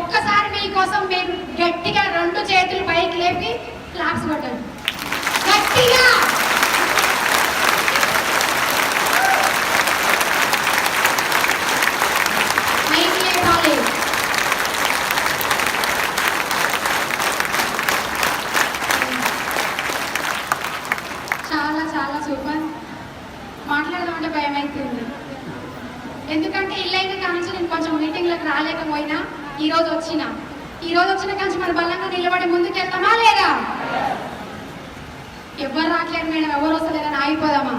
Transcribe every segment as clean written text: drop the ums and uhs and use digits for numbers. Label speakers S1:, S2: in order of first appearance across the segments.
S1: ఒక్కసారి మీకోసం మీరు గట్టిగా 2 చేతులు పైకి లేపి క్లాప్స్ కొట్టండి గట్టిగా. చాలా చాలా సూపర్. మాట్లాడదామంటే భయం అవుతుంది, ఎందుకంటే ఇల్లైన కానించి నేను కొంచెం మీటింగ్లకు రాలేకపోయినా ఈరోజు వచ్చిన కాంచి మన బలంగా నిలబడి ముందుకెళ్తామా లేదా? ఎవరు రావట్లేదు మేడం, ఎవరు వస్తలేదని ఆగిపోదామా?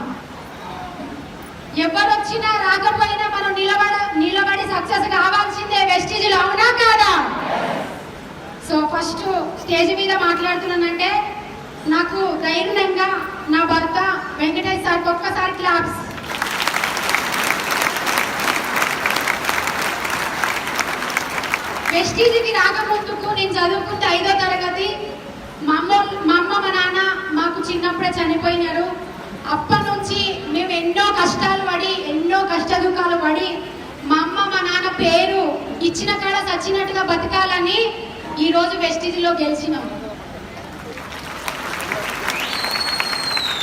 S1: ఎవరు వచ్చినా రాకపోయినా మనం నిలబడి సక్సెస్ కావాల్సిందే వెస్టీజ్లో, అవునా కాదా? సో ఫస్ట్ స్టేజ్ మీద మాట్లాడుతున్నానంటే నాకు ధైర్యంగా నా భర్త వెంకటేష్ సార్కి ఒక్కసారి క్లాప్స్. వెస్టీజ్కి రాకముందుకు నేను చదువుకుంటే 5వ తరగతి. మా అమ్మ మా నాన్న మాకు చిన్నప్పుడే చనిపోయినారు. అప్పటి నుంచి మేము ఎన్నో కష్టాలు పడి ఎన్నో కష్టదుఖాలు పడి మా అమ్మ మా నాన్న పేరు ఇచ్చిన కాడ చచ్చినట్టుగా బతకాలని ఈరోజు వెస్టీజ్లో గెలిచినాం.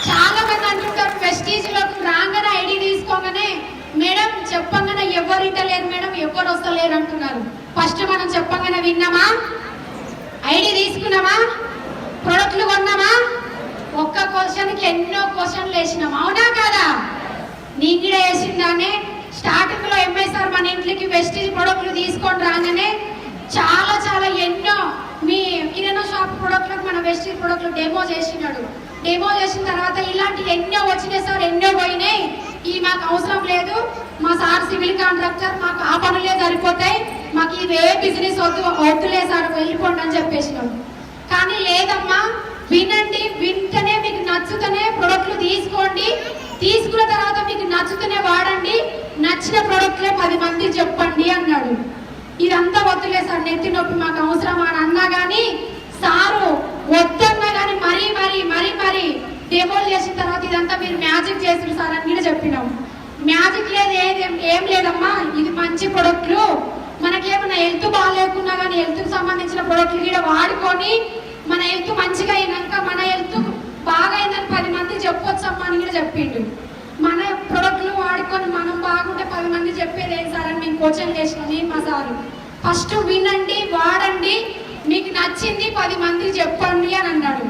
S1: చాలా మంది అంటుంటారు వెస్టీజ్లోకి రాగానే ఐడి తీసుకోగానే మేడం చెప్పగానే ఎవరు ఇంటలేరు మేడం, ఎవరు వస్తలేరు అంటున్నారు. ఫస్ట్ మనం చెప్పగానే విన్నామా? ఐడి తీసుకున్నామా? ప్రొడక్ట్లు కొన్నామా? ఒక్క క్వశ్చన్కి ఎన్నో క్వశ్చన్లు వేసినాం, అవునా కాదా? నేను కూడా వేసిందానే. స్టార్టింగ్ లో ఎంఐ సార్ మన ఇంట్లోకి వెస్టీజ్ ప్రొడక్ట్లు తీసుకొని రాగానే చాలా చాలా ఎన్నో మీ కిరాణా షాప్ ప్రొడక్ట్లకు మన వెస్టీజ్ ప్రొడక్ట్లు డెమో చేసినాడు. డెమో చేసిన తర్వాత ఇలాంటి ఎన్నో వచ్చినాయి సార్, ఎన్నో పోయినాయి, ఈ మాకు అవసరం లేదు, మా సార్ సివిల్ కాంట్రాక్టర్, మాకు ఆ పనులే సరిపోతాయి, మాకు ఇవే బిజినెస్ వద్దులే సార్ వెళ్ళిపోండి అని చెప్పేసినాం. కానీ లేదమ్మా, వినండి, వింటనే మీకు నచ్చుతనే ప్రొడక్ట్లు తీసుకోండి, తీసుకున్న తర్వాత మీకు నచ్చుతనే వాడండి, నచ్చిన ప్రొడక్ట్లే 10 మందికి చెప్పండి అన్నాడు. ఇదంతా వద్దులే సార్, నెత్తి నొప్పి మాకు అవసరం అని అన్నా కానీ సారు వద్దన్నా కానీ మరీ మరీ మరీ మరీ డెమోలు చేసిన తర్వాత ఇదంతా మీరు మ్యాజిక్ చేసిన సార్ అని కూడా చెప్పినాం. మ్యాజిక్ లేదు, ఏం లేదమ్మా, ఇది మంచి ప్రొడక్ట్లు, మనకేమన్నా హెల్త్ బాగాలేకున్నా కానీ హెల్త్కి సంబంధించిన ప్రొడక్ట్లు కూడా వాడుకొని మన హెల్త్ మంచిగా అయినాక మన హెల్త్ బాగా అయిందని 10 మంది చెప్పొచ్చమ్మా అని కూడా చెప్పిండు. మన ప్రొడక్ట్లు వాడుకొని మనం బాగుంటే 10 మంది చెప్పేది ఏం సార్ అని మేము క్వశ్చన్ చేసినాం. నేను మా సారు ఫస్ట్ వినండి, వాడండి, మీకు నచ్చింది 10 మందికి చెప్పండి అని అన్నాడు.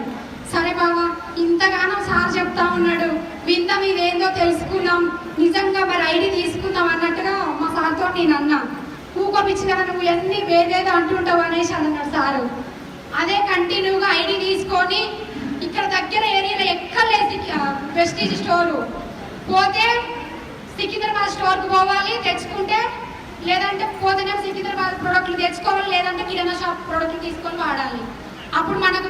S1: సరే బాబా, ఇంతగానో సార్ చెప్తా ఉన్నాడు, విందాం, ఇదేందో తెలుసుకున్నాం, నిజంగా మరి ఐడి తీసుకుందాం అన్నట్టుగా మా సార్తో నేను అన్నా. ఊకొపిచ్చిగా నువ్వు ఎన్ని వేరేదో అంటుంటావు అనేసి అన్నాడు సారు. అదే కంటిన్యూగా ఐడి తీసుకొని ఇక్కడ దగ్గర ఏరియాలో ఎక్కర్లేదు వెస్టీజ్ స్టోరు, పోతే సికింద్రాబాద్ స్టోర్కి పోవాలి తెచ్చుకుంటే, లేదంటే పోతేనే సికింద్రాబాద్ ప్రొడక్ట్లు తెచ్చుకోవాలి, లేదంటే కిరాణా షాప్ ప్రొడక్ట్లు తీసుకొని వాడాలి. అప్పుడు మనకు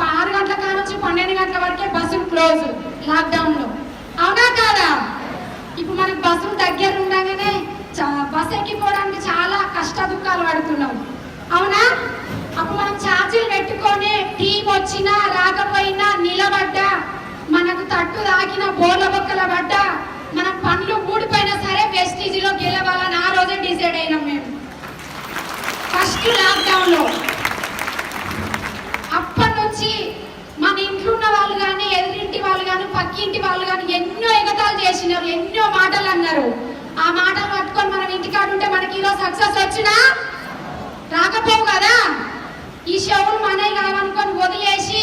S1: 6 గంటల కానుంచి 12 గంటల వరకే బస్సులు క్లోజ్ లాక్డౌన్లో, అవునా కాదా? ఇప్పుడు మనకు బస్సులు దగ్గర ఉండగానే బస్సు ఎక్కిపోవడానికి చాలా కష్ట దుఃఖాలు పడుతున్నాం, అవునా? అప్పుడు మనం ఛార్జీలు పెట్టుకొని టీం వచ్చినా రాకపోయినా నిలబడ్డా, మనకు తట్టు తాకిన బోర్ల బొక్కల పడ్డా, మన పనులు ఊడిపోయినా సరే వెస్టీజ్లో గెలవాలని ఆ రోజే డిసైడ్ అయినాం మేము ఫస్ట్ లాక్డౌన్లో. అప్పటి నుంచి మన ఇంట్లో ఉన్న వాళ్ళు కానీ ఎదురింటి వాళ్ళు కానీ పక్కింటి వాళ్ళు కానీ ఎన్నో ఎగతాలు చేసినారు, ఎన్నో మాటలు అన్నారు. ఆ మాటలు పట్టుకొని మనం ఇంటికాడ ఉంటే మనకి ఈరోజు సక్సెస్ వచ్చినా రాకపోవు కదా. ఈ షోలు మనవి కావనుకొని వదిలేసి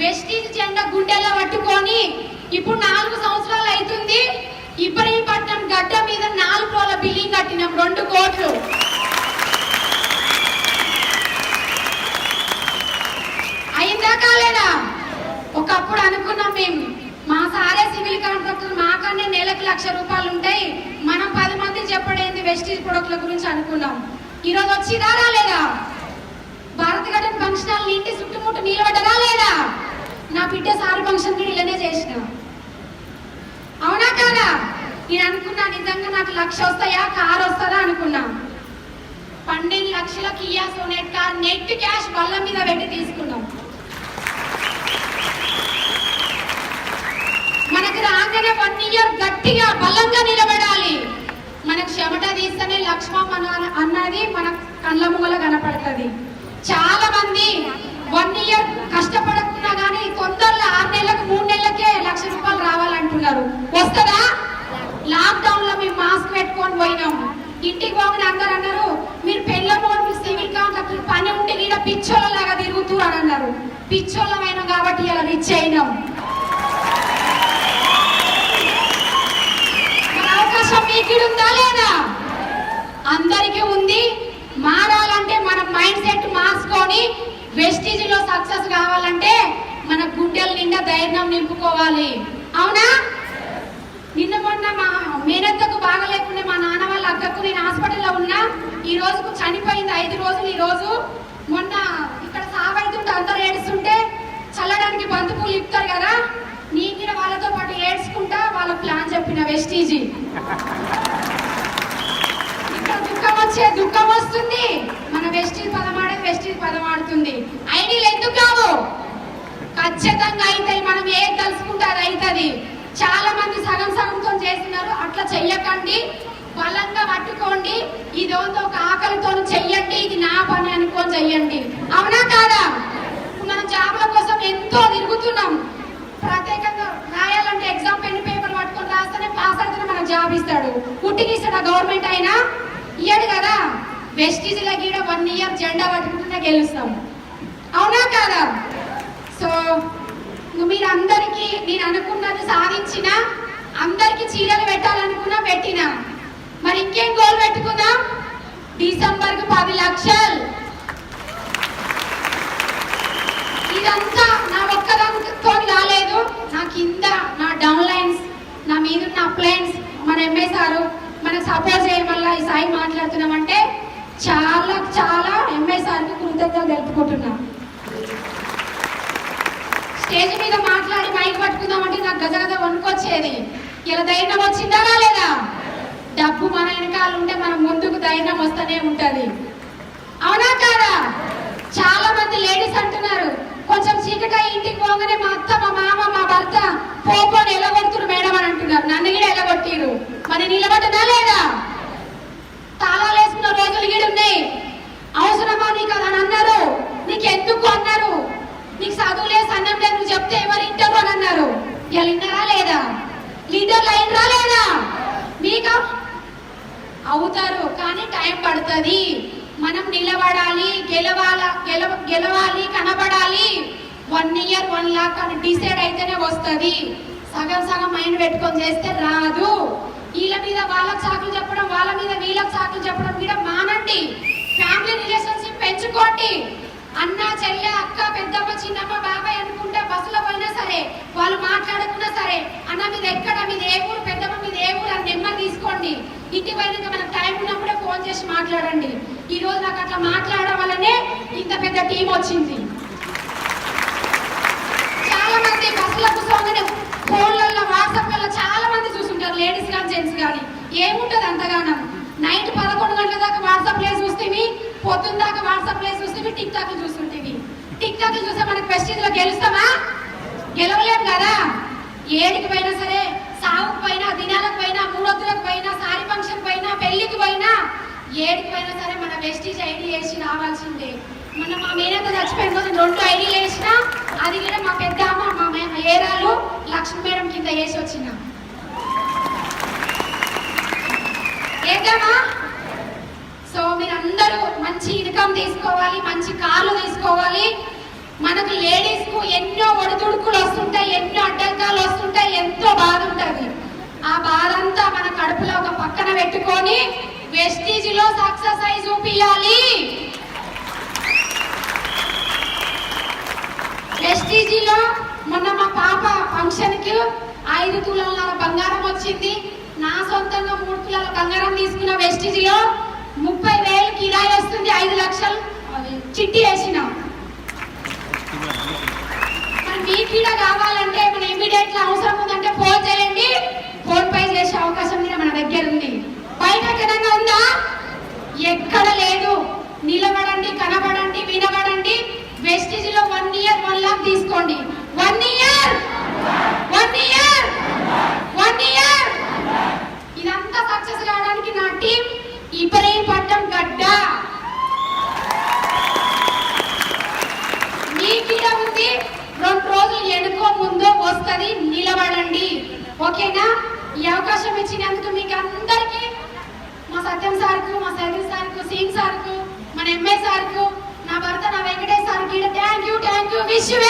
S1: వెస్టీజ్ జెండా గుండెల్లో పట్టుకొని ఇప్పుడు 4 సంవత్సరాలు అవుతుంది. ఇబ్రహీంపట్నం గడ్డ మీద 4 రోజుల బిల్డింగ్ కట్టినాం, 2 కోట్లు. అయిందా కాలేదా? ఒకప్పుడు అనుకున్నాం మేము, మా సారే సివిల్ కాంట్రాక్టర్, మాకన్నా నెలకు 1,00,000 రూపాయలు ఉంటాయి, మనం 10 మంది చెప్పడేంది వెస్టీజ్ ప్రొడక్ట్ల గురించి అనుకున్నాం. ఈరోజు వచ్చిదా రాలేదా? భారత గార్డెన్ ఫంక్షన్ హాల్ ఇంటి చుట్టుముట్టు నిలబడ్డదా లేదా? నా బిడ్డ సారి ఫంక్షన్ కూడా ఇలానే చేసిన, అవునా కాదా? నేను అనుకున్నా నిజంగా నాకు 1,00,000 వస్తాయా, కారు వస్తుందా అనుకున్నా. 12 లక్షల Kia Sonet car net cash బల్ల మీద పెట్టి తీసుకున్నాం. మనకు రాగానే 1 ఇయర్ గట్టిగా బలంగా నిలబడాలి. మనకు చెమట తీస్తేనే లక్ష్మమ్మ అన్నది మనకు కళ్ళ ముంగల కనపడుతుంది. చాలా మంది 1 ఇయర్ కష్టపడకున్నా కానీ తొందరలో 6 నెలలకు 3 నెలలకే ₹1,00,000 రావాలంటున్నారు. వస్తుందా? లాక్డౌన్ లో మేము మాస్క్ పెట్టుకొని పోయినాము. ఇంటికి పోగానే అందరు అన్నారు, మీరు పెళ్ళమోడు సివిల్ కాంట్రాక్టర్ పని ఉంటే ఈడ పిచ్చోళ్ళలాగా తిరుగుతూ అని అన్నారు. పిచ్చోళ్ళమైనా కాబట్టి ఇలా రిచ్ అయినాం. అవకాశం మీకు ఉందా లేదా? అందరికీ ఉంది. మారాలంటే మన మైండ్ సెట్ మార్చుకొని వెస్టీజ్ లో సక్సెస్ కావాలంటే మన గుండెల నిండా ధైర్యం నింపుకోవాలి. అవునా? నిన్న మొన్న మా మేనత్తకు బాగా లేకుండా మా నాన్న వాళ్ళ అక్కకు నేను హాస్పిటల్లో ఉన్నా. ఈ రోజుకు చనిపోయింది 5 రోజులు. ఈ రోజు మొన్న ఇక్కడ సావైతుంటే అందరూ ఏడుస్తుంటే చల్లడానికి బంతిపూలు ఇస్తారు కదా, నేను కూడా వాళ్ళతో పాటు ఏడ్చుకుంటా వాళ్ళ ప్లాన్ చెప్పిన వెస్టీజీ. ఇక్కడ దుఃఖం వస్తుంది, మన వెస్టీజ్ పదమాడేది వెస్టీజ్ పదమాడుతుంది. ఐడీలు ఎందుకు కావు? ఖచ్చితంగా అవుతాయి. మనం ఏది తలుసుకుంటే అది అవుతుంది. చాలా మంది సగంతో చేస్తున్నారు. అట్లా చెయ్యకండి, బలంగా పట్టుకోండి. ఇది ఒక ఆకలితో చెయ్యండి, ఇది నా పని అనుకొని చెయ్యండి. అవునా కాదా? మనం జాబ్ల కోసం ఎంతో తిరుగుతున్నాం. ప్రత్యేకంగా రాయాలంటే ఎగ్జామ్ పెన్ పేపర్ పట్టుకొని రాస్తేనే పాస్ అయితేనే మనకు జాబ్ ఇస్తాడు. పుట్టికి ఇస్తాడా గవర్నమెంట్ అయినా? ఇయ్యడు కదా. వెస్టీజ్ ల గీడ 1 ఇయర్ జెండా పట్టుకుంటూనే గెలుస్తాం. అవునా కాదా? సో మీరందరికీ నేను అనుకున్నది సాధించిన, అందరికి చీరలు పెట్టాలనుకున్నా పెట్టినా. మరి ఇంకేం గోల్ పెట్టుకుందాం? డిసెంబర్కు 10 లక్షలు. ఇదంతా నా ఒక్కదానితో కాలేదు. నా కింద నా డౌన్ లైన్స్, నా మీదున్న అప్లైన్స్, మన ఎంఏ సారు మనకు సపోర్ట్ చేయడం వల్ల ఈ సాయి మాట్లాడుతున్నామంటే చాలా చాలా ఎంఏ సార్కి కృతజ్ఞతలు తెలుపుకుంటున్నా. స్టేజ్ మీద మాట్లాడి మైక్ పట్టుకుందామంటే నాకు గజగజ వణుకొచ్చేది. ఇలా ధైర్యం వచ్చిందా రాలేదా? డబ్బు మన వెనకాల ఉంటే మనం ముందుకు ధైర్యం వస్తూనే ఉంటది. అవునా కాదా? చాలా మంది లేడీస్ అంటున్నారు, కొంచెం చీకట ఇంటికి పోగానే మా అత్త మా మామ మా భర్త పోపోని ఎలగొడుతురు మేడం అని అంటున్నారు. నన్ను కూడా ఎలగొట్టిరు. మరి నిలబడ్డా లేదా? తాళాలు వేసుకున్న రోజులు కూడా ఉన్నాయి. అవసరమా నీకు అని అన్నారు. నీకు ఎందుకు అన్నారు? నీకు చదువు లేదు, అన్నం లేదు, నువ్వు చెప్తే ఎవరు ఇంటారు అని అన్నారు. ఇలా విన్నారా లేదా? లీడర్లు అయినరా లేదా? మీకు అవుతారు, కానీ టైం పడుతుంది. మనం నిలబడాలి, గెలవాలి, కనబడాలి. 1 ఇయర్ 1 లాక్ అని డిసైడ్ అయితేనే వస్తుంది. సగం మైండ్ పెట్టుకొని చేస్తే రాదు. వీళ్ళ మీద వాళ్ళకి సాకులు చెప్పడం, వాళ్ళ మీద వీళ్ళకి సాకులు చెప్పడం కూడా మానండి. ఫ్యామిలీ రిలేషన్షిప్ పెంచుకోండి. అన్న, చెల్లె, అక్క, పెద్దమ్మ, చిన్నమ్మ, బాబాయ్ అనుకుంటే బస్సులో పోయినా సరే, వాళ్ళు మాట్లాడకున్నా సరే, అన్న మీద ఎక్కడ, మీద ఏ ఊరు, పెద్దమ్మ మీద ఏ ఊరు అని నెమ్మది తీసుకోండి. ఇంటి పైన మనకు టైం ఉన్నప్పుడే ఫోన్ చేసి మాట్లాడండి. ఈ రోజు నాకు అట్లా మాట్లాడడం వల్లనే ఇంత పెద్ద టీం వచ్చింది. చాలా మంది బస్సులో కూర్చోగానే ఫోన్లలో, వాట్సాప్లలో చాలా మంది చూస్తుంటారు, లేడీస్ కానీ జెంట్స్ కానీ. ఏముంటది అంతగానం? నైట్ 11 గంటల దాకా వాట్సాప్ లో చూస్తేవి, పొద్దున్న దాకా వాట్సాప్ లో చూస్తేవి, టిక్ టాక్ చూస్తుంటేవి. టిక్ టాక్ చూస్తే మనకు వెస్టీజ్ లో గెలుస్తామా? గెలవలేము కదా. ఏడికి పోయినా సరే, సాగుకు పోయినా, దినాలకు పోయినా, మూడొద్దులకు పోయినా, సారీ ఫంక్షన్ పోయినా, పెళ్లికి పోయినా, ఏడికి పోయినా సరే మన వెస్టీజ్ ఐడి వేసి రావాల్సిందే. మొన్న మా మేనత్త చచ్చిపోయిన రోజు 2 ఐడీలు వేసినా, అది కూడా మా పెద్ద అమ్మ, మా ఏరాలు లక్ష్మి మేడం కింద వేసి వచ్చిన. ఏదమ్మా? సో మీరందరూ మంచి ఇన్కమ్ తీసుకోవాలి, మంచి కార్లు తీసుకోవాలి. మనకు లేడీస్ కు ఎన్నో ఒడిదుడుకులు వస్తుంటాయి, ఎన్నో అడ్డంకాలు వస్తుంటాయి, ఎంతో బాధ ఉంటుంది. ఆ బాధ అంతా మన కడుపులో ఒక పక్కన పెట్టుకొని వెస్టీజ్ లో సక్సెస్ అయి చూపియాలి. వెస్టీజ్ లో మొన్న మా పాప ఫంక్షన్ కి 5 తులాల బంగారం వచ్చింది. నా సొంతంగా 3 తులాల బంగారం తీసుకున్న వెస్టీజ్ లో 30,000 కిరాయి వస్తుంది. 5 లక్షలు చిట్టి వేసిన. మీకు కావాలంటే మన ఇమీడియట్ అవసరం ఉందంటే ఫోన్ చేయండి. ఫోన్ పే చేసే అవకాశం కూడా మన దగ్గర ఉంది. బయట ఎక్కడన్నా ఉందా? ఎక్కడ లేదు. నిలబడండి, కనబడండి, వినబడండి. వెస్టీజ్ లో 1 ఇయర్ 1 లాక్ తీసుకోండి. 1 ఇయర్ ఇదంతా సక్సెస్ కావడానికి నా టీం ఇబ్రహీంపట్నం గడ్డ నిలబడండి. ఓకేనా? ఈ అవకాశం ఇచ్చినందుకు మీకు అందరికీ, మా సత్యం సార్కు, మా సైదుల్ సార్కు, సింగ్ సార్కు, మన ఎంఏ సార్కు, నా భర్త నా వెంకటేష్ సార్కి థ్యాంక్ యూ. Wish you.